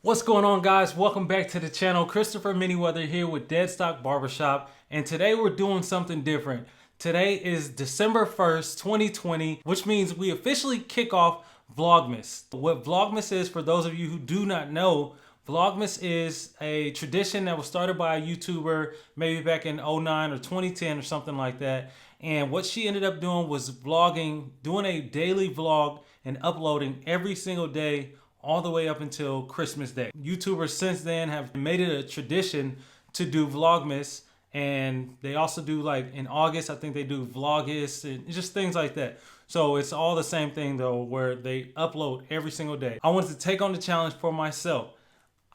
What's going on, guys? Welcome back to the channel. Christopher Manyweather here with DeadStock Barbershop, and today we're doing something different. Today is December 1st, 2020, which means we officially kick off Vlogmas. What Vlogmas is, for those of you who do not know, Vlogmas is a tradition that was started by a YouTuber maybe back in 09 or 2010 or something like that. And what she ended up doing was vlogging, doing a daily vlog and uploading every single day all the way up until Christmas Day. YouTubers since then have made it a tradition to do Vlogmas, and they also do, like in August, I think they do Vlogmas and just things like that. So it's all the same thing though, where they upload every single day. I wanted to take on the challenge for myself.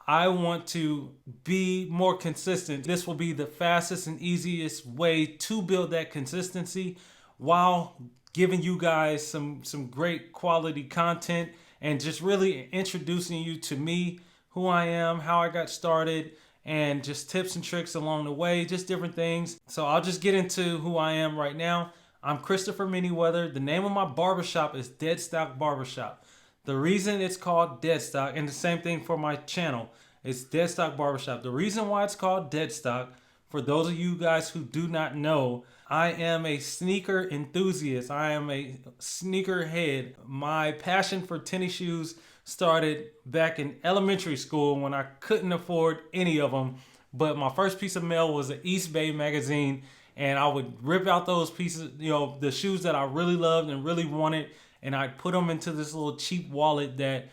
I want to be more consistent. This will be the fastest and easiest way to build that consistency while giving you guys some great quality content and just really introducing you to me, who I am, how I got started, and just tips and tricks along the way, just different things. So I'll just get into who I am right now. I'm Christopher Manyweather. The name of my barbershop is DeadStock Barbershop. The reason it's called DeadStock, and the same thing for my channel, it's DeadStock Barbershop. The reason why it's called DeadStock, for those of you guys who do not know, I am a sneaker enthusiast. I am a sneakerhead. My passion for tennis shoes started back in elementary school when I couldn't afford any of them. But my first piece of mail was an East Bay magazine, and I would rip out those pieces, the shoes that I really loved and really wanted, and I'd put them into this little cheap wallet that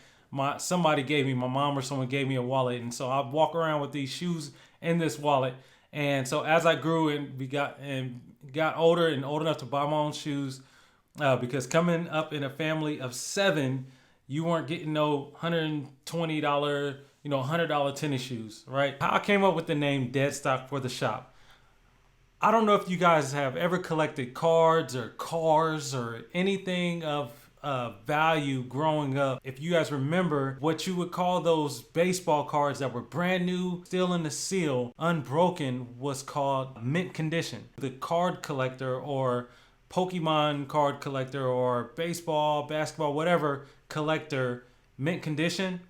somebody gave me. My mom or someone gave me a wallet, and so I'd walk around with these shoes in this wallet. And so as I grew and got older and old enough to buy my own shoes, because coming up in a family of 7, you weren't getting no $120, $100 tennis shoes, right? How I came up with the name DeadStock for the shop. I don't know if you guys have ever collected cards or cars or anything of value growing up. If you guys remember, what you would call those baseball cards that were brand new, still in the seal, unbroken, was called mint condition. The card collector or Pokemon card collector or baseball, basketball, whatever collector, mint condition,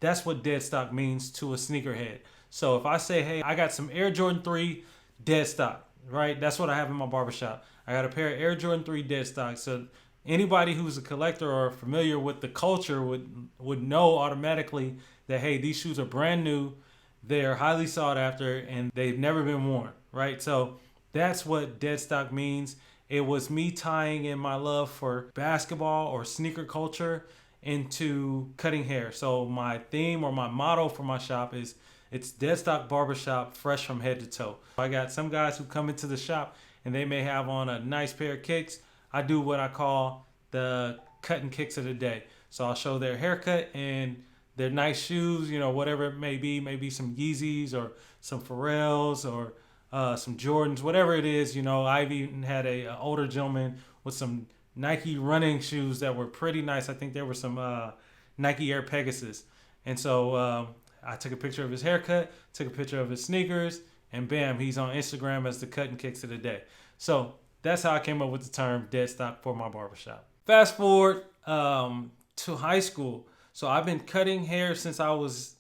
that's what DeadStock means to a sneakerhead. So if I say, hey, I got some Air Jordan 3 DeadStock, right? That's what I have in my barbershop. I got a pair of Air Jordan 3 DeadStock. So anybody who's a collector or familiar with the culture would know automatically that, hey, these shoes are brand new, they're highly sought after, and they've never been worn, right? So that's what DeadStock means. It was me tying in my love for basketball or sneaker culture into cutting hair. So my theme or my motto for my shop is, it's DeadStock Barbershop, fresh from head to toe. I got some guys who come into the shop and they may have on a nice pair of kicks. I do what I call the cut and kicks of the day. So I'll show their haircut and their nice shoes, whatever it may be. Maybe some Yeezys or some Pharrells or some Jordans, whatever it is. I've even had a older gentleman with some Nike running shoes that were pretty nice. I think there were some Nike Air Pegasus. And so I took a picture of his haircut, took a picture of his sneakers, and bam, he's on Instagram as the cut and kicks of the day. So that's how I came up with the term DeadStock for my barbershop. Fast forward to high school. So I've been cutting hair since I was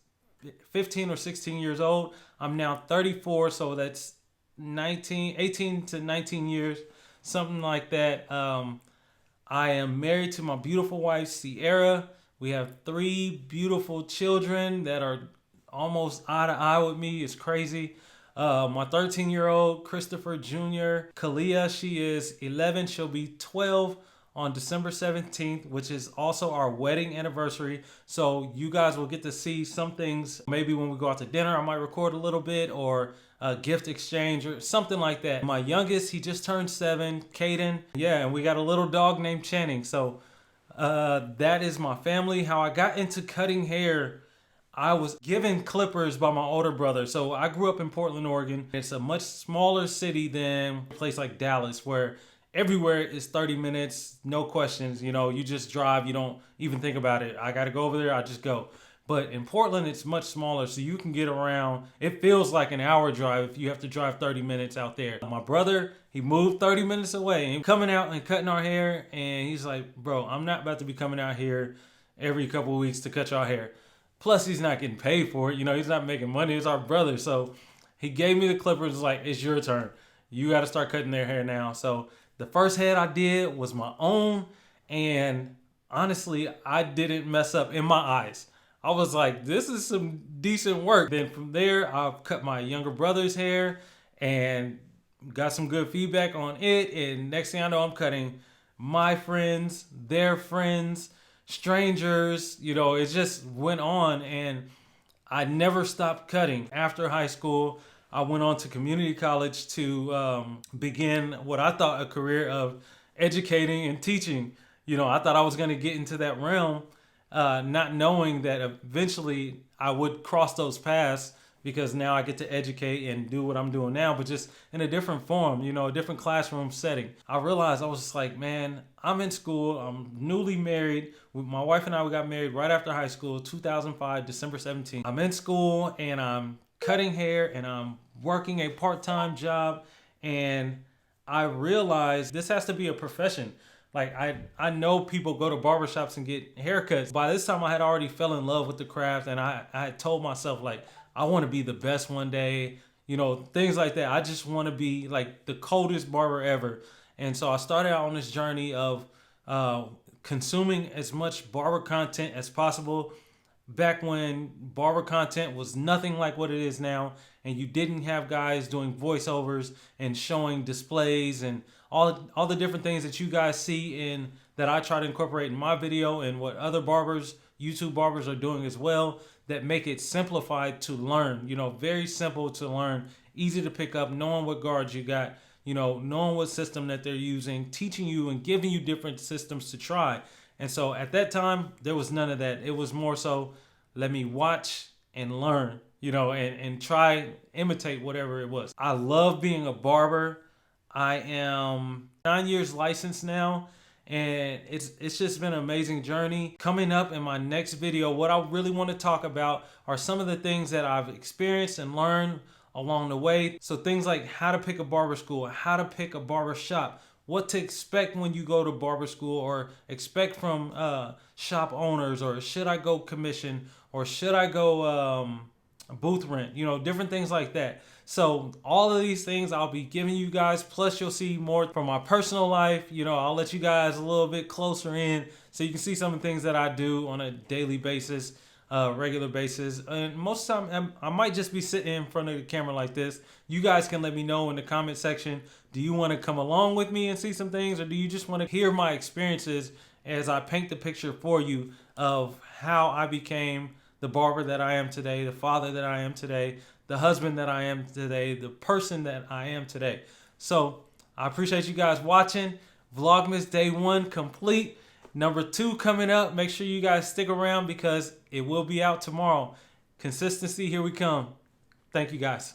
15 or 16 years old. I'm now 34, so that's 18 to 19 years, something like that. I am married to my beautiful wife, Sierra. We have 3 beautiful children that are almost eye to eye with me. It's crazy. My 13-year-old Christopher Jr. Kalia, she is 11. She'll be 12 on December 17th, which is also our wedding anniversary. So you guys will get to see some things. Maybe when we go out to dinner, I might record a little bit, or a gift exchange or something like that. My youngest, he just turned 7, Caden. Yeah, and we got a little dog named Channing. So that is my family. How I got into cutting hair, I was given clippers by my older brother. So I grew up in Portland, Oregon. It's a much smaller city than a place like Dallas, where everywhere is 30 minutes, no questions. You just drive, you don't even think about it. I got to go over there, I just go. But in Portland, it's much smaller, so you can get around. It feels like an hour drive if you have to drive 30 minutes out there. My brother, he moved 30 minutes away and coming out and cutting our hair. And he's like, bro, I'm not about to be coming out here every couple of weeks to cut your hair. Plus, he's not getting paid for it. You know, he's not making money. It's our brother. So he gave me the clippers. Like, it's your turn. You got to start cutting their hair now. So the first head I did was my own. And honestly, I didn't mess up in my eyes. I was like, this is some decent work. Then from there, I've cut my younger brother's hair and got some good feedback on it. And next thing I know, I'm cutting my friends, their friends, strangers. You know, it just went on, and I never stopped cutting. After high school, I went on to community college to begin what I thought a career of educating and teaching. You know, I thought I was going to get into that realm, not knowing that eventually I would cross those paths, because now I get to educate and do what I'm doing now, but just in a different form, you know, a different classroom setting. I realized I was just like, man, I'm in school. I'm newly married. My wife and I, we got married right after high school, 2005, December 17th. I'm in school and I'm cutting hair and I'm working a part-time job. And I realized this has to be a profession. Like, I know people go to barbershops and get haircuts. By this time I had already fell in love with the craft, and I had told myself, like, I want to be the best one day, you know, things like that. I just want to be like the coldest barber ever. And so I started out on this journey of consuming as much barber content as possible, back when barber content was nothing like what it is now, and you didn't have guys doing voiceovers and showing displays and all the different things that you guys see in that I try to incorporate in my video, and what other barbers, YouTube barbers, are doing as well, that make it simplified to learn. You know, very simple to learn, easy to pick up, knowing what guards you got, you know, knowing what system that they're using, teaching you and giving you different systems to try. And so at that time, there was none of that. It was more so, let me watch and learn, you know, and try imitate whatever it was. I love being a barber. I am 9 years licensed now, and it's just been an amazing journey. Coming up in my next video, what I really want to talk about are some of the things that I've experienced and learned along the way. So things like how to pick a barber school, how to pick a barber shop, what to expect when you go to barber school, or expect from shop owners, or should I go commission, or should I go booth rent, you know, different things like that. So all of these things I'll be giving you guys, plus you'll see more from my personal life. You know, I'll let you guys a little bit closer in so you can see some of the things that I do on a daily basis, regular basis. And most of the time I might just be sitting in front of the camera like this. You guys can let me know in the comment section, do you want to come along with me and see some things, or do you just want to hear my experiences as I paint the picture for you of how I became the barber that I am today, the father that I am today, the husband that I am today, the person that I am today. So I appreciate you guys watching. Vlogmas day 1 complete. Number 2 coming up. Make sure you guys stick around because it will be out tomorrow. Consistency, here we come. Thank you guys.